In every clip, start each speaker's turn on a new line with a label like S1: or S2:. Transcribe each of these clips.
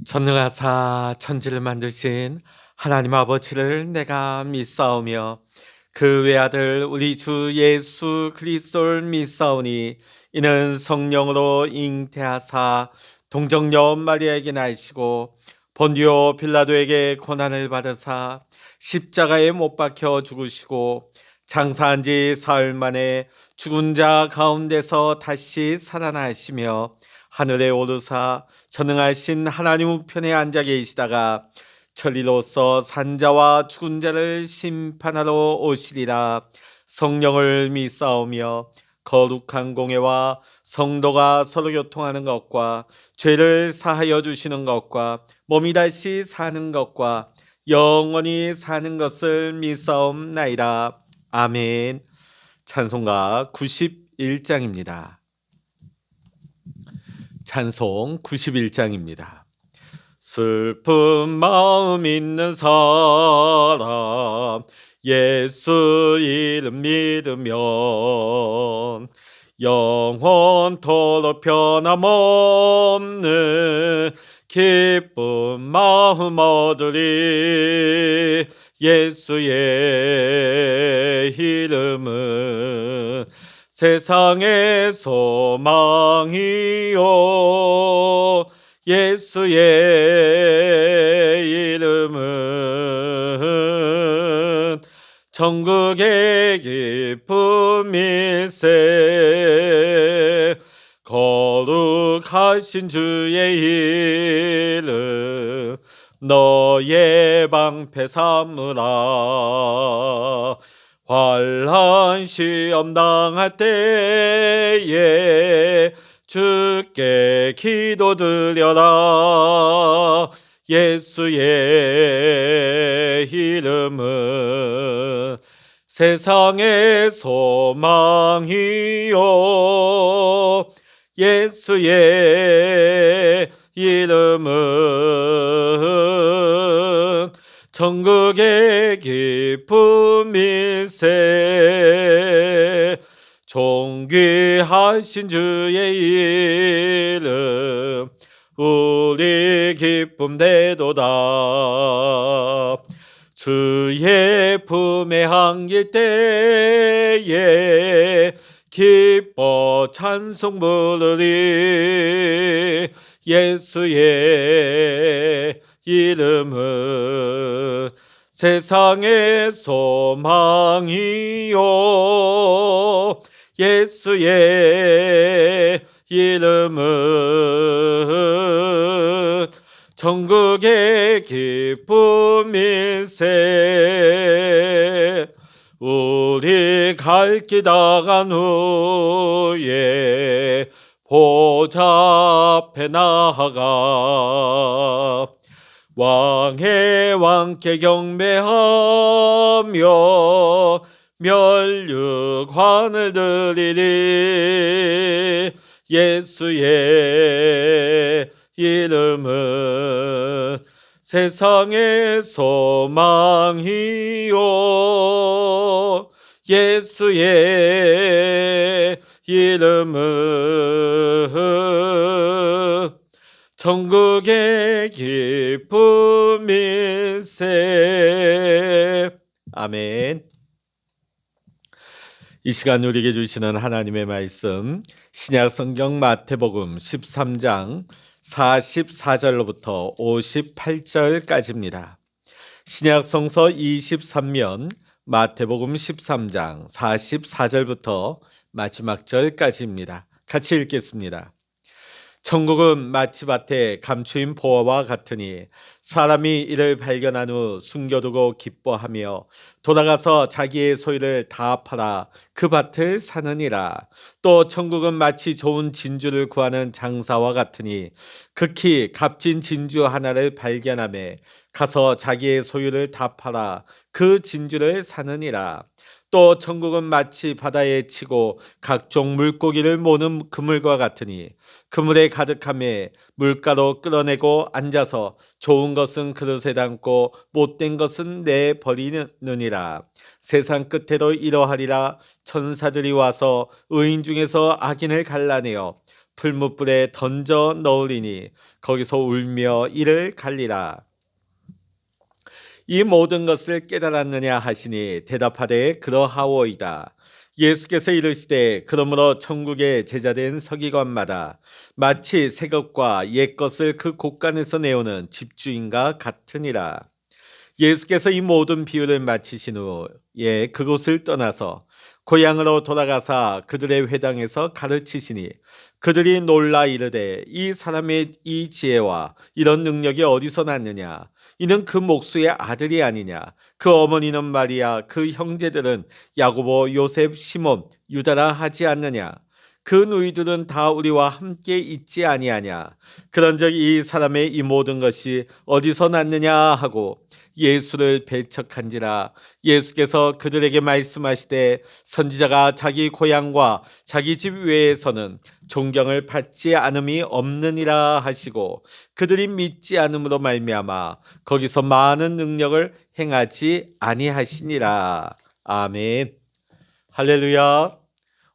S1: 전능하사 천지를 만드신 하나님 아버지를 내가 믿사오며 그 외아들 우리 주 예수 그리스도를 믿사오니 이는 성령으로 잉태하사 동정녀 마리아에게 나시고 본디오 빌라도에게 고난을 받으사 십자가에 못 박혀 죽으시고 장사한 지 사흘 만에 죽은 자 가운데서 다시 살아나시며 하늘에 오르사 전능하신 하나님 우편에 앉아 계시다가 천리로서 산자와 죽은 자를 심판하러 오시리라. 성령을 믿사오며 거룩한 공회와 성도가 서로 교통하는 것과 죄를 사하여 주시는 것과 몸이 다시 사는 것과 영원히 사는 것을 믿사옵나이다. 아멘. 찬송가 91장입니다. 찬송 91장입니다. 슬픈 마음 있는 사람 예수 이름 믿으면 영원토록 변함없는 기쁜 마음 얻으리. 예수의 이름은 세상의 소망이요 예수의 이름은 천국의 기쁨일세. 거룩하신 주의 이름 너의 방패 삼으라. 환난 시험 당할 때에 주께 기도드려라. 예수의 이름은 세상의 소망이요 예수의 이름은 천국의 기쁨일세. 존귀하신 주의 이름 우리 기쁨 되도다. 주의 품에 안길 때에 기뻐 찬송 부르리. 예수의 이름은 세상의 소망이요 예수의 이름은 천국의 기쁨일세. 우리 갈 길 다간 후에 보좌 앞에 나아가 왕의 왕께 경배하며 면류관을 드리리. 예수의 이름은 세상의 소망이요 예수의 이름은 천국의 기쁨일세. 아멘. 이 시간 우리에게 주시는 하나님의 말씀 신약 성경 마태복음 13장 44절로부터 58절까지입니다. 신약 성서 23면 마태복음 13장 44절부터 마지막 절까지입니다. 같이 읽겠습니다. 천국은 마치 밭에 감추인 보화와 같으니 사람이 이를 발견한 후 숨겨두고 기뻐하며 돌아가서 자기의 소유를 다 팔아 그 밭을 사느니라. 또 천국은 마치 좋은 진주를 구하는 장사와 같으니 극히 값진 진주 하나를 발견하며 가서 자기의 소유를 다 팔아 그 진주를 사느니라. 또 천국은 마치 바다에 치고 각종 물고기를 모는 그물과 같으니 그물에 가득함에 물가로 끌어내고 앉아서 좋은 것은 그릇에 담고 못된 것은 내버리느니라. 세상 끝에도 이러하리라. 천사들이 와서 의인 중에서 악인을 갈라내어 풀무불에 던져 넣으리니 거기서 울며 이를 갈리라. 이 모든 것을 깨달았느냐 하시니 대답하되 그러하오이다. 예수께서 이르시되 그러므로 천국의 제자된 서기관마다 마치 새 것과 옛 것을 그 곳간에서 내오는 집주인과 같으니라. 예수께서 이 모든 비유를 마치신 후에 그곳을 떠나서 고향으로 돌아가사 그들의 회당에서 가르치시니 그들이 놀라 이르되 이 사람의 이 지혜와 이런 능력이 어디서 났느냐? 이는 그 목수의 아들이 아니냐? 그 어머니는 마리아, 그 형제들은 야고보, 요셉, 시몬, 유다라 하지 않느냐? 그 누이들은 다 우리와 함께 있지 아니하냐? 그런즉 이 사람의 이 모든 것이 어디서 났느냐 하고 예수를 배척한지라. 예수께서 그들에게 말씀하시되 선지자가 자기 고향과 자기 집 외에서는 존경을 받지 않음이 없느니라 하시고 그들이 믿지 않음으로 말미암아 거기서 많은 능력을 행하지 아니하시니라. 아멘. 할렐루야.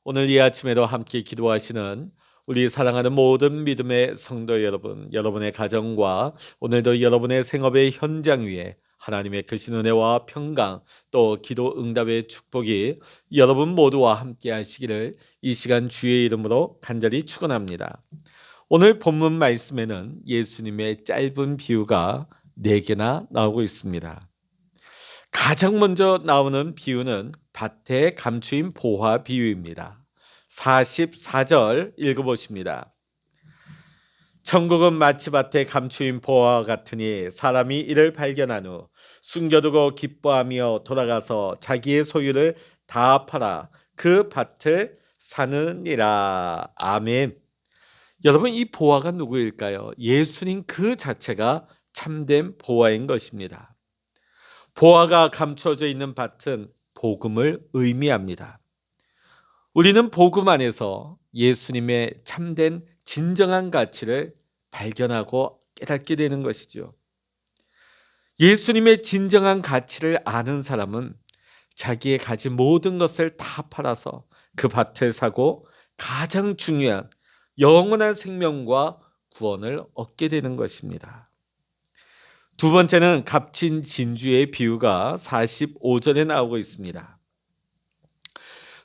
S1: 오늘 이 아침에도 함께 기도하시는 우리 사랑하는 모든 믿음의 성도 여러분, 여러분의 가정과 오늘도 여러분의 생업의 현장 위에 하나님의 크신 은혜와 평강 또 기도 응답의 축복이 여러분 모두와 함께 하시기를 이 시간 주의 이름으로 간절히 축원합니다. 오늘 본문 말씀에는 예수님의 짧은 비유가 4개나 나오고 있습니다. 가장 먼저 나오는 비유는 밭에 감추인 보화 비유입니다. 44절 읽어보십니다. 천국은 마치 밭에 감추인 보화와 같으니 사람이 이를 발견한 후 숨겨두고 기뻐하며 돌아가서 자기의 소유를 다 팔아 그 밭을 사느니라. 아멘. 여러분, 이 보화가 누구일까요? 예수님 그 자체가 참된 보화인 것입니다. 보화가 감춰져 있는 밭은 복음을 의미합니다. 우리는 복음 안에서 예수님의 참된 진정한 가치를 발견하고 깨닫게 되는 것이죠. 예수님의 진정한 가치를 아는 사람은 자기의 가진 모든 것을 다 팔아서 그 밭을 사고 가장 중요한 영원한 생명과 구원을 얻게 되는 것입니다. 두 번째는 값진 진주의 비유가 45절에 나오고 있습니다.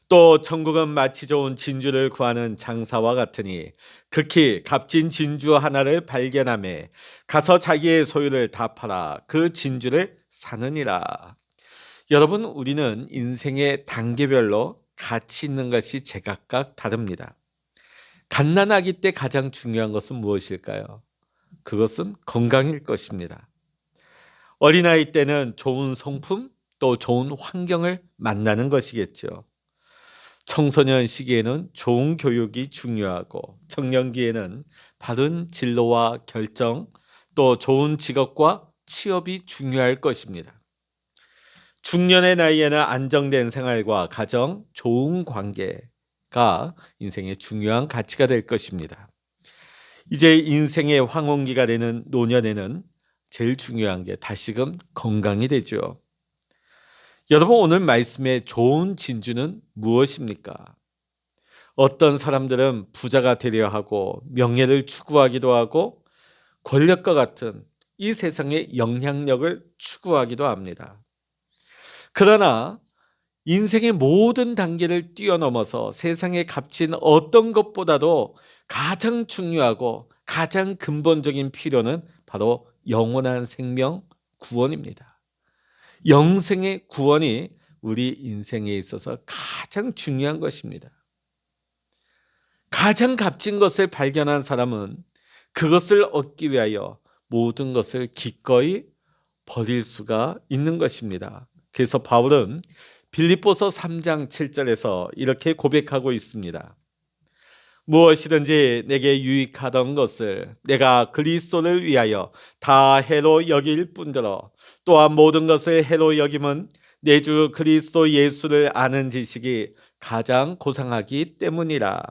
S1: 또 천국은 마치 좋은 진주를 구하는 장사와 같으니 극히 값진 진주 하나를 발견하매 가서 자기의 소유를 다 팔아 그 진주를 사느니라. 여러분, 우리는 인생의 단계별로 가치 있는 것이 제각각 다릅니다. 갓난아기 때 가장 중요한 것은 무엇일까요? 그것은 건강일 것입니다. 어린아이 때는 좋은 성품 또 좋은 환경을 만나는 것이겠죠. 청소년 시기에는 좋은 교육이 중요하고 청년기에는 바른 진로와 결정 또 좋은 직업과 취업이 중요할 것입니다. 중년의 나이에는 안정된 생활과 가정, 좋은 관계가 인생의 중요한 가치가 될 것입니다. 이제 인생의 황혼기가 되는 노년에는 제일 중요한 게 다시금 건강이 되죠. 여러분, 오늘 말씀의 좋은 진주는 무엇입니까? 어떤 사람들은 부자가 되려 하고 명예를 추구하기도 하고 권력과 같은 이 세상의 영향력을 추구하기도 합니다. 그러나 인생의 모든 단계를 뛰어넘어서 세상에 값진 어떤 것보다도 가장 중요하고 가장 근본적인 필요는 바로 영원한 생명 구원입니다. 영생의 구원이 우리 인생에 있어서 가장 중요한 것입니다. 가장 값진 것을 발견한 사람은 그것을 얻기 위하여 모든 것을 기꺼이 버릴 수가 있는 것입니다. 그래서 바울은 빌립보서 3장 7절에서 이렇게 고백하고 있습니다. 무엇이든지 내게 유익하던 것을 내가 그리스도를 위하여 다 해로 여길 뿐더러 또한 모든 것을 해로 여김은 내 주 그리스도 예수를 아는 지식이 가장 고상하기 때문이라.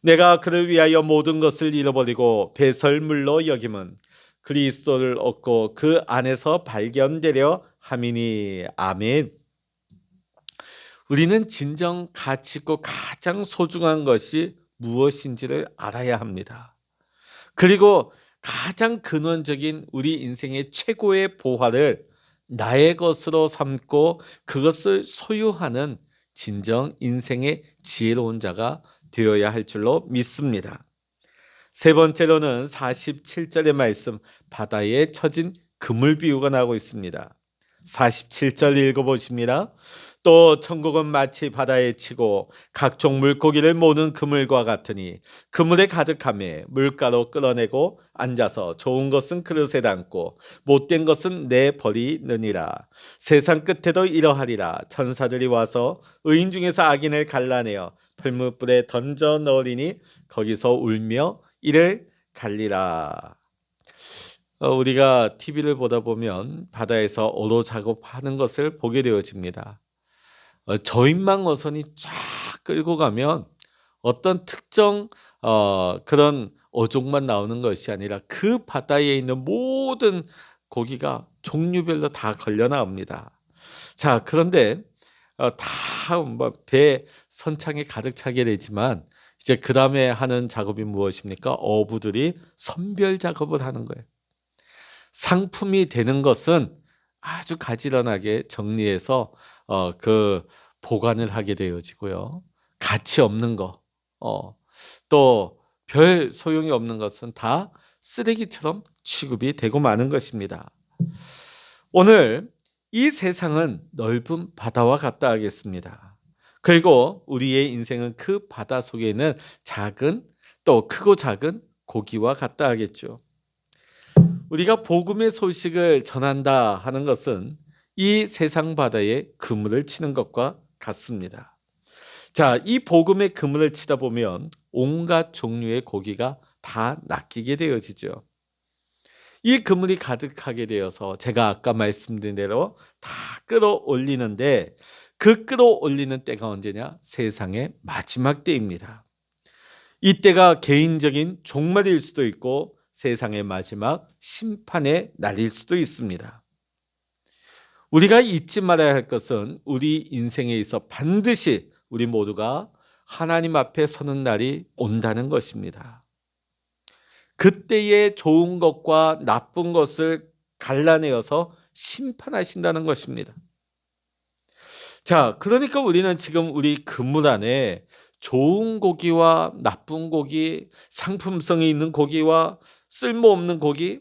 S1: 내가 그를 위하여 모든 것을 잃어버리고 배설물로 여김은 그리스도를 얻고 그 안에서 발견되려 함이니. 아멘. 우리는 진정 가치 있고 가장 소중한 것이 무엇인지를 알아야 합니다. 그리고 가장 근원적인 우리 인생의 최고의 보화를 나의 것으로 삼고 그것을 소유하는 진정 인생의 지혜로운 자가 되어야 할 줄로 믿습니다. 세 번째로는 47절의 말씀, 바다에 처진 그물 비유가 나오고 있습니다. 47절 읽어보십니다. 또 천국은 마치 바다에 치고 각종 물고기를 모는 그물과 같으니 그물에 가득하며 물가로 끌어내고 앉아서 좋은 것은 그릇에 담고 못된 것은 내버리느니라. 세상 끝에도 이러하리라. 천사들이 와서 의인 중에서 악인을 갈라내어 풀무불에 던져 넣으리니 거기서 울며 이를 갈리라. 우리가 TV를 보다 보면 바다에서 어로 작업하는 것을 보게 되어집니다. 저인망 어선이 쫙 끌고 가면 어떤 특정 그런 어종만 나오는 것이 아니라 그 바다에 있는 모든 고기가 종류별로 다 걸려 나옵니다. 자, 그런데 배 선창에 가득 차게 되지만 이제 그 다음에 하는 작업이 무엇입니까? 어부들이 선별 작업을 하는 거예요. 상품이 되는 것은 아주 가지런하게 정리해서 그 보관을 하게 되어지고요. 가치 없는 거, 또 별 소용이 없는 것은 다 쓰레기처럼 취급이 되고 마는 것입니다. 오늘 이 세상은 넓은 바다와 같다 하겠습니다. 그리고 우리의 인생은 그 바다 속에 있는 작은 또 크고 작은 고기와 같다 하겠죠. 우리가 복음의 소식을 전한다 하는 것은 이 세상 바다에 그물을 치는 것과 같습니다. 자, 이 복음의 그물을 치다 보면 온갖 종류의 고기가 다 낚이게 되어지죠. 이 그물이 가득하게 되어서 제가 아까 말씀드린 대로 다 끌어올리는데 그 끌어올리는 때가 언제냐? 세상의 마지막 때입니다. 이때가 개인적인 종말일 수도 있고 세상의 마지막 심판의 날일 수도 있습니다. 우리가 잊지 말아야 할 것은 우리 인생에 있어 반드시 우리 모두가 하나님 앞에 서는 날이 온다는 것입니다. 그때의 좋은 것과 나쁜 것을 갈라내어서 심판하신다는 것입니다. 자, 그러니까 우리는 지금 우리 그물 안에 좋은 고기와 나쁜 고기, 상품성이 있는 고기와 쓸모없는 고기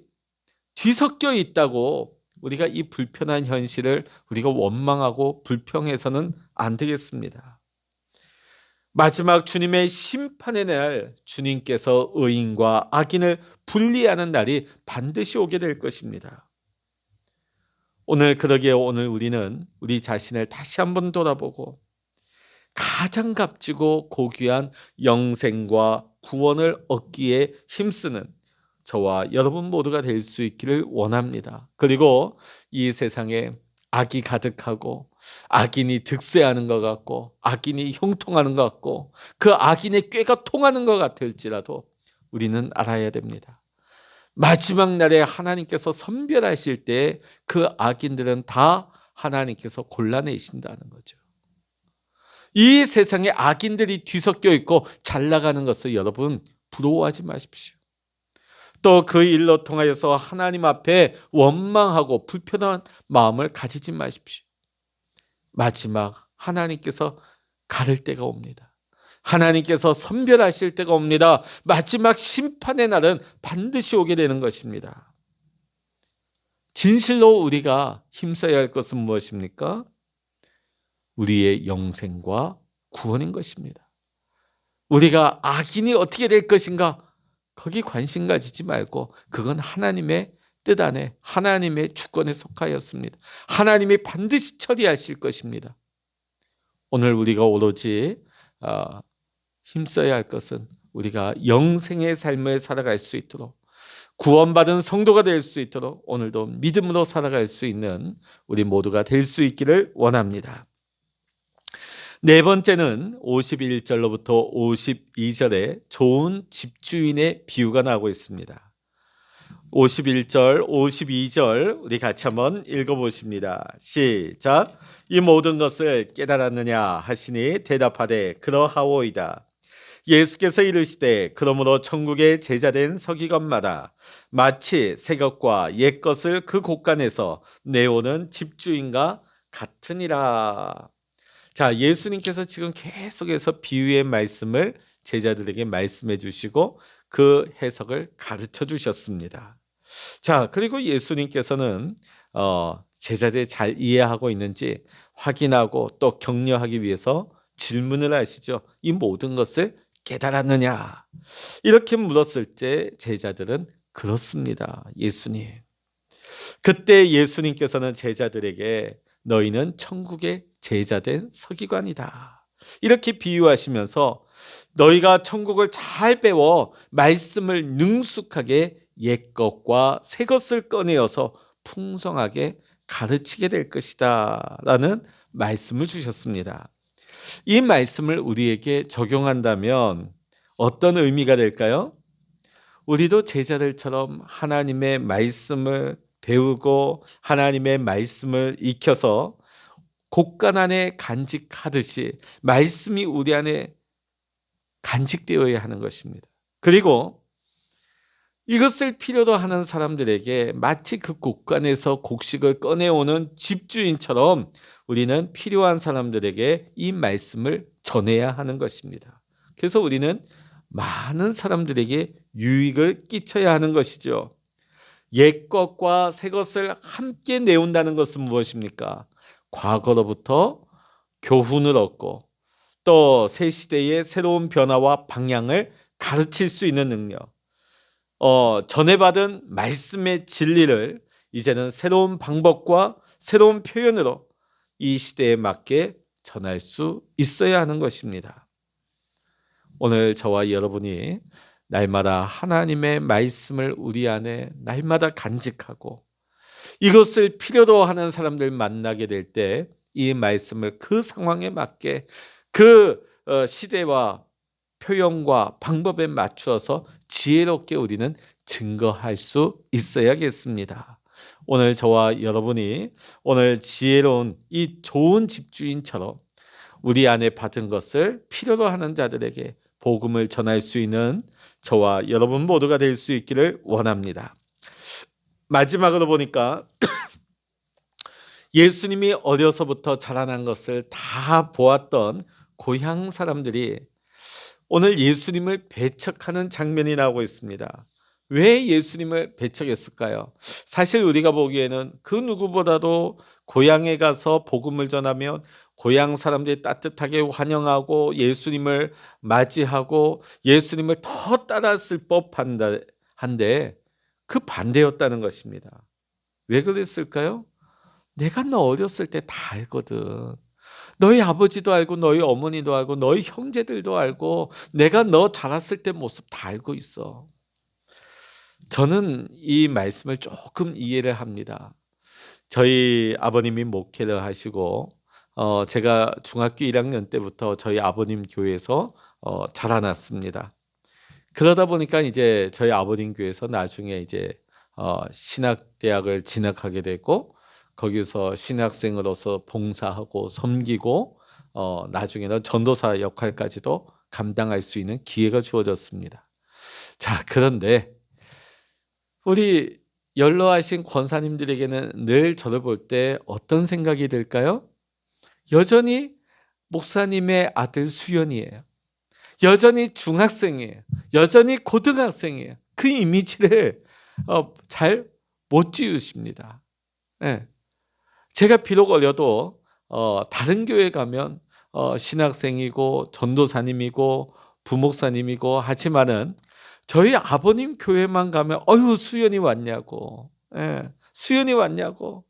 S1: 뒤섞여 있다고 우리가 이 불편한 현실을 우리가 원망하고 불평해서는 안 되겠습니다. 마지막 주님의 심판의 날, 주님께서 의인과 악인을 분리하는 날이 반드시 오게 될 것입니다. 그러기에 오늘 우리는 우리 자신을 다시 한번 돌아보고 가장 값지고 고귀한 영생과 구원을 얻기에 힘쓰는 저와 여러분 모두가 될 수 있기를 원합니다. 그리고 이 세상에 악이 가득하고 악인이 득세하는 것 같고 악인이 형통하는 것 같고 그 악인의 꾀가 통하는 것 같을지라도 우리는 알아야 됩니다. 마지막 날에 하나님께서 선별하실 때 그 악인들은 다 하나님께서 골라내신다는 거죠. 이 세상에 악인들이 뒤섞여 있고 잘 나가는 것을 여러분 부러워하지 마십시오. 또 그 일로 통하여서 하나님 앞에 원망하고 불편한 마음을 가지지 마십시오. 마지막 하나님께서 가를 때가 옵니다. 하나님께서 선별하실 때가 옵니다. 마지막 심판의 날은 반드시 오게 되는 것입니다. 진실로 우리가 힘써야 할 것은 무엇입니까? 우리의 영생과 구원인 것입니다. 우리가 악인이 어떻게 될 것인가? 거기 관심 가지지 말고 그건 하나님의 뜻 안에 하나님의 주권에 속하였습니다. 하나님이 반드시 처리하실 것입니다. 오늘 우리가 오로지 힘써야 할 것은 우리가 영생의 삶을 살아갈 수 있도록 구원받은 성도가 될 수 있도록 오늘도 믿음으로 살아갈 수 있는 우리 모두가 될 수 있기를 원합니다. 네 번째는 51절로부터 52절에 좋은 집주인의 비유가 나오고 있습니다. 51절, 52절 우리 같이 한번 읽어보십니다. 시작. 이 모든 것을 깨달았느냐 하시니 대답하되 그러하오이다. 예수께서 이르시되 그러므로 천국의 제자된 서기관마다 마치 새 것과 옛 것을 그 곳간에서 내오는 집주인과 같으니라. 자, 예수님께서 지금 계속해서 비유의 말씀을 제자들에게 말씀해 주시고 그 해석을 가르쳐 주셨습니다. 자, 그리고 예수님께서는 제자들이 잘 이해하고 있는지 확인하고 또 격려하기 위해서 질문을 하시죠. 이 모든 것을 깨달았느냐? 이렇게 물었을 때 제자들은 그렇습니다. 예수님. 그때 예수님께서는 제자들에게 너희는 천국의 제자된 서기관이다. 이렇게 비유하시면서 너희가 천국을 잘 배워 말씀을 능숙하게 옛것과 새것을 꺼내어서 풍성하게 가르치게 될 것이다 라는 말씀을 주셨습니다. 이 말씀을 우리에게 적용한다면 어떤 의미가 될까요? 우리도 제자들처럼 하나님의 말씀을 배우고 하나님의 말씀을 익혀서 곳간 안에 간직하듯이 말씀이 우리 안에 간직되어야 하는 것입니다. 그리고 이것을 필요로 하는 사람들에게 마치 그 곳간에서 곡식을 꺼내오는 집주인처럼 우리는 필요한 사람들에게 이 말씀을 전해야 하는 것입니다. 그래서 우리는 많은 사람들에게 유익을 끼쳐야 하는 것이죠. 옛 것과 새 것을 함께 내온다는 것은 무엇입니까? 과거로부터 교훈을 얻고 또 새 시대의 새로운 변화와 방향을 가르칠 수 있는 능력. 전해받은 말씀의 진리를 이제는 새로운 방법과 새로운 표현으로 이 시대에 맞게 전할 수 있어야 하는 것입니다. 오늘 저와 여러분이 날마다 하나님의 말씀을 우리 안에 날마다 간직하고 이것을 필요로 하는 사람들 만나게 될 때 이 말씀을 그 상황에 맞게 그 시대와 표현과 방법에 맞추어서 지혜롭게 우리는 증거할 수 있어야겠습니다. 오늘 저와 여러분이 오늘 지혜로운 이 좋은 집주인처럼 우리 안에 받은 것을 필요로 하는 자들에게 복음을 전할 수 있는 저와 여러분 모두가 될 수 있기를 원합니다. 마지막으로 보니까 예수님이 어려서부터 자라난 것을 다 보았던 고향 사람들이 오늘 예수님을 배척하는 장면이 나오고 있습니다. 왜 예수님을 배척했을까요? 사실 우리가 보기에는 그 누구보다도 고향에 가서 복음을 전하면 고향 사람들이 따뜻하게 환영하고 예수님을 맞이하고 예수님을 더 따랐을 법한데 그 반대였다는 것입니다. 왜 그랬을까요? 내가 너 어렸을 때 다 알거든. 너희 아버지도 알고 너희 어머니도 알고 너희 형제들도 알고 내가 너 자랐을 때 모습 다 알고 있어. 저는 이 말씀을 조금 이해를 합니다. 저희 아버님이 목회를 하시고 제가 중학교 1학년 때부터 저희 아버님 교회에서 자라났습니다. 그러다 보니까 이제 저희 아버님 교회에서 나중에 이제 신학대학을 진학하게 되고 거기서 신학생으로서 봉사하고 섬기고 나중에는 전도사 역할까지도 감당할 수 있는 기회가 주어졌습니다. 자, 그런데 우리 연로하신 권사님들에게는 늘 저를 볼 때 어떤 생각이 들까요? 여전히 목사님의 아들 수연이에요. 여전히 중학생이에요. 여전히 고등학생이에요. 그 이미지를 잘 못 지우십니다. 네. 제가 비록 어려도 다른 교회 가면 신학생이고 전도사님이고 부목사님이고 하지만은 저희 아버님 교회만 가면 수연이 왔냐고. 예, 수연이 왔냐고.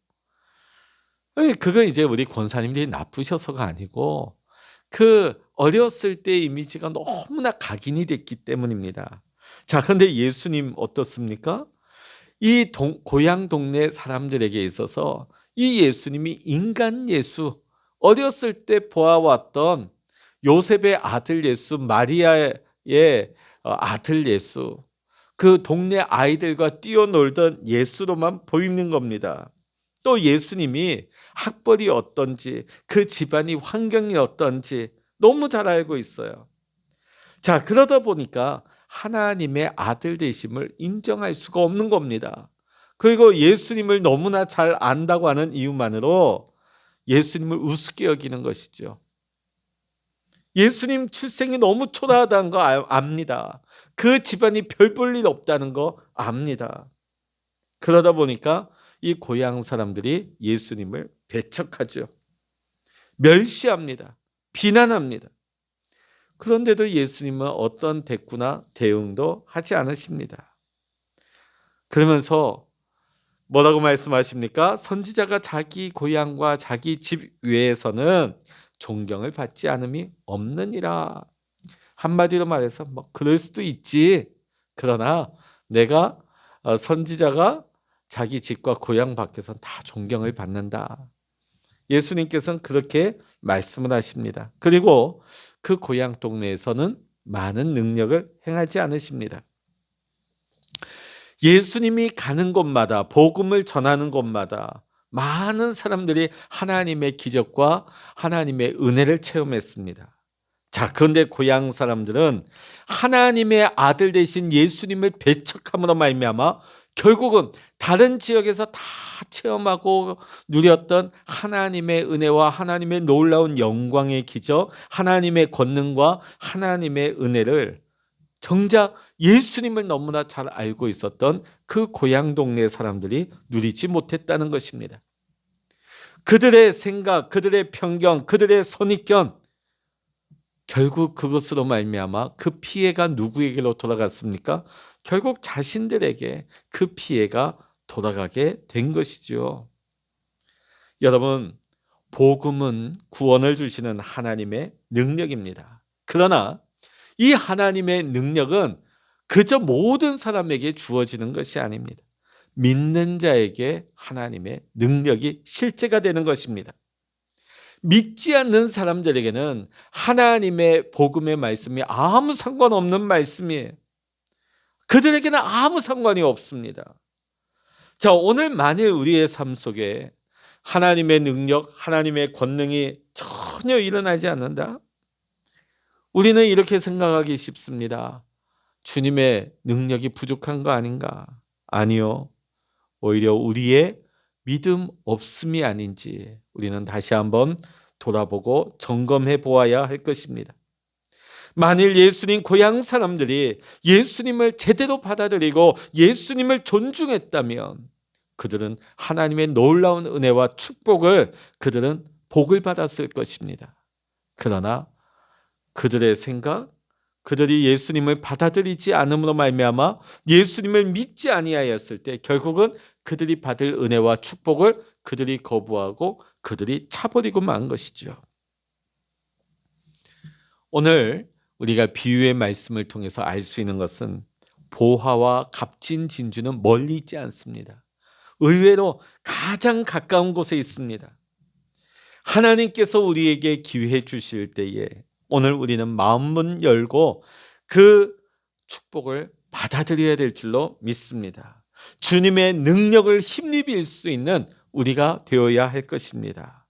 S1: 그건 이제 우리 권사님들이 나쁘셔서가 아니고 그 어렸을 때 이미지가 너무나 각인이 됐기 때문입니다. 자, 그런데 예수님 어떻습니까? 이 고향 동네 사람들에게 있어서 이 예수님이 인간 예수, 어렸을 때 보아왔던 요셉의 아들 예수, 마리아의 아들 예수, 그 동네 아이들과 뛰어놀던 예수로만 보이는 겁니다. 또 예수님이 학벌이 어떤지, 그 집안이 환경이 어떤지 너무 잘 알고 있어요. 자, 그러다 보니까 하나님의 아들 되심을 인정할 수가 없는 겁니다. 그리고 예수님을 너무나 잘 안다고 하는 이유만으로 예수님을 우습게 여기는 것이죠. 예수님 출생이 너무 초라하다는 거 압니다. 그 집안이 별 볼 일 없다는 거 압니다. 그러다 보니까 이 고향 사람들이 예수님을 배척하죠. 멸시합니다. 비난합니다. 그런데도 예수님은 어떤 대꾸나 대응도 하지 않으십니다. 그러면서 뭐라고 말씀하십니까? 선지자가 자기 고향과 자기 집 외에서는 존경을 받지 않음이 없느니라. 한마디로 말해서 뭐 그럴 수도 있지. 그러나 내가 선지자가 자기 집과 고향 밖에서는 다 존경을 받는다. 예수님께서는 그렇게 말씀을 하십니다. 그리고 그 고향 동네에서는 많은 능력을 행하지 않으십니다. 예수님이 가는 곳마다, 복음을 전하는 곳마다 많은 사람들이 하나님의 기적과 하나님의 은혜를 체험했습니다. 자, 그런데 고향 사람들은 하나님의 아들 되신 예수님을 배척함으로 말미암아 결국은 다른 지역에서 다 체험하고 누렸던 하나님의 은혜와 하나님의 놀라운 영광의 기적, 하나님의 권능과 하나님의 은혜를 정작 예수님을 너무나 잘 알고 있었던 그 고향 동네 사람들이 누리지 못했다는 것입니다. 그들의 생각, 그들의 편견, 그들의 선입견, 결국 그것으로 말미암아 그 피해가 누구에게로 돌아갔습니까? 결국 자신들에게 그 피해가 돌아가게 된 것이죠. 여러분, 복음은 구원을 주시는 하나님의 능력입니다. 그러나 이 하나님의 능력은 그저 모든 사람에게 주어지는 것이 아닙니다. 믿는 자에게 하나님의 능력이 실제가 되는 것입니다. 믿지 않는 사람들에게는 하나님의 복음의 말씀이 아무 상관없는 말씀이에요. 그들에게는 아무 상관이 없습니다. 자, 오늘 만일 우리의 삶 속에 하나님의 능력, 하나님의 권능이 전혀 일어나지 않는다? 우리는 이렇게 생각하기 쉽습니다. 주님의 능력이 부족한 거 아닌가? 아니요. 오히려 우리의 믿음 없음이 아닌지 우리는 다시 한번 돌아보고 점검해 보아야 할 것입니다. 만일 예수님 고향 사람들이 예수님을 제대로 받아들이고 예수님을 존중했다면 그들은 하나님의 놀라운 은혜와 축복을 그들은 복을 받았을 것입니다. 그러나 그들의 생각, 그들이 예수님을 받아들이지 않음으로 말미암아 예수님을 믿지 아니하였을 때 결국은 그들이 받을 은혜와 축복을 그들이 거부하고 그들이 차버리고 만 것이죠. 오늘 우리가 비유의 말씀을 통해서 알 수 있는 것은 보화와 값진 진주는 멀리 있지 않습니다. 의외로 가장 가까운 곳에 있습니다. 하나님께서 우리에게 기회 주실 때에 오늘 우리는 마음문 열고 그 축복을 받아들여야 될 줄로 믿습니다. 주님의 능력을 힘입을 수 있는 우리가 되어야 할 것입니다.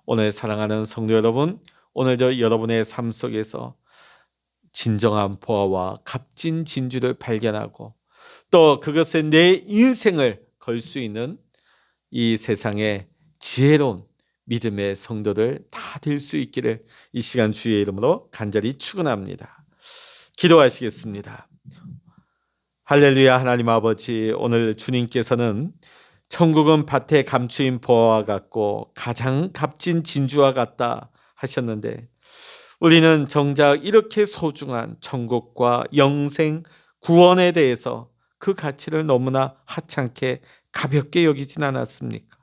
S1: 오늘 사랑하는 성도 여러분, 오늘도 여러분의 삶 속에서 진정한 보화와 값진 진주를 발견하고 또 그것에 내 인생을 걸 수 있는 이 세상의 지혜로운 믿음의 성도들 다 될 수 있기를 이 시간 주의 이름으로 간절히 축원합니다. 기도하시겠습니다. 할렐루야. 하나님 아버지, 오늘 주님께서는 천국은 밭에 감추인 보화와 같고 가장 값진 진주와 같다 하셨는데 우리는 정작 이렇게 소중한 천국과 영생, 구원에 대해서 그 가치를 너무나 하찮게 가볍게 여기진 않았습니까?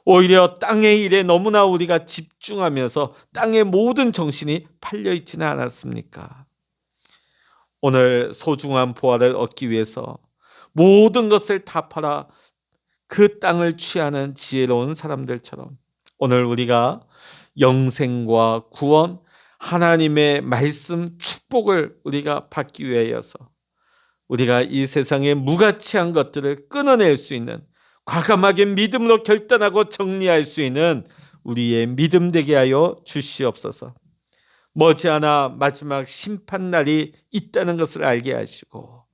S1: 오히려 땅의 일에 너무나 우리가 집중하면서 땅의 모든 정신이 팔려 있지는 않았습니까? 오늘 소중한 보화를 얻기 위해서 모든 것을 다 팔아 그 땅을 취하는 지혜로운 사람들처럼 오늘 우리가 영생과 구원, 하나님의 말씀, 축복을 우리가 받기 위하여서 우리가 이 세상의 무가치한 것들을 끊어낼 수 있는 과감하게 믿음으로 결단하고 정리할 수 있는 우리의 믿음 되게 하여 주시옵소서. 머지않아 마지막 심판날이 있다는 것을 알게 하시고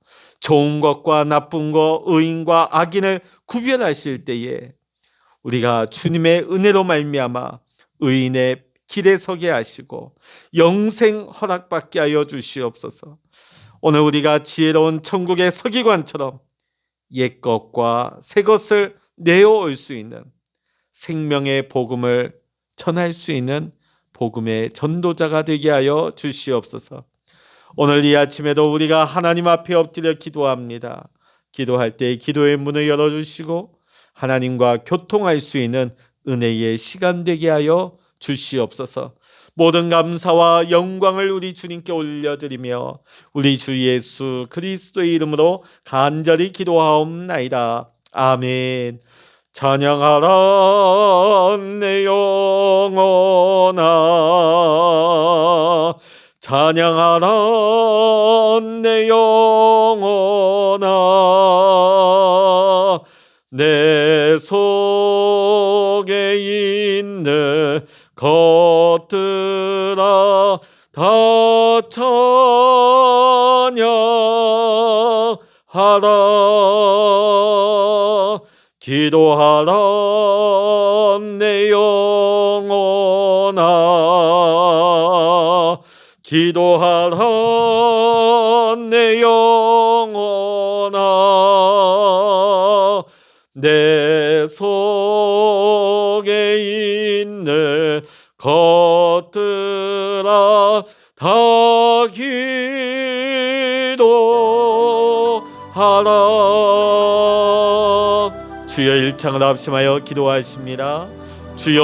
S1: 좋은 것과 나쁜 것, 의인과 악인을 구별하실 때에 우리가 주님의 은혜로 말미암아 의인의 길에 서게 하시고 영생 허락받게 하여 주시옵소서. 오늘 우리가 지혜로운 천국의 서기관처럼 옛 것과 새 것을 내어올 수 있는 생명의 복음을 전할 수 있는 복음의 전도자가 되게 하여 주시옵소서. 오늘 이 아침에도 우리가 하나님 앞에 엎드려 기도합니다. 기도할 때 기도의 문을 열어주시고 하나님과 교통할 수 있는 은혜의 시간 되게 하여 주시옵소서. 모든 감사와 영광을 우리 주님께 올려드리며 우리 주 예수 그리스도의 이름으로 간절히 기도하옵나이다. 아멘. 찬양하라 내 영혼아, 찬양하라 내 영혼아, 내 속에 있는 것들아 다 찬양하라. 기도하라 내 영혼아, 기도하라 내 영혼아, 내 속에 있는 것들아 다 기도하라. 주여 일창을 합심하여 기도하십니다. 주여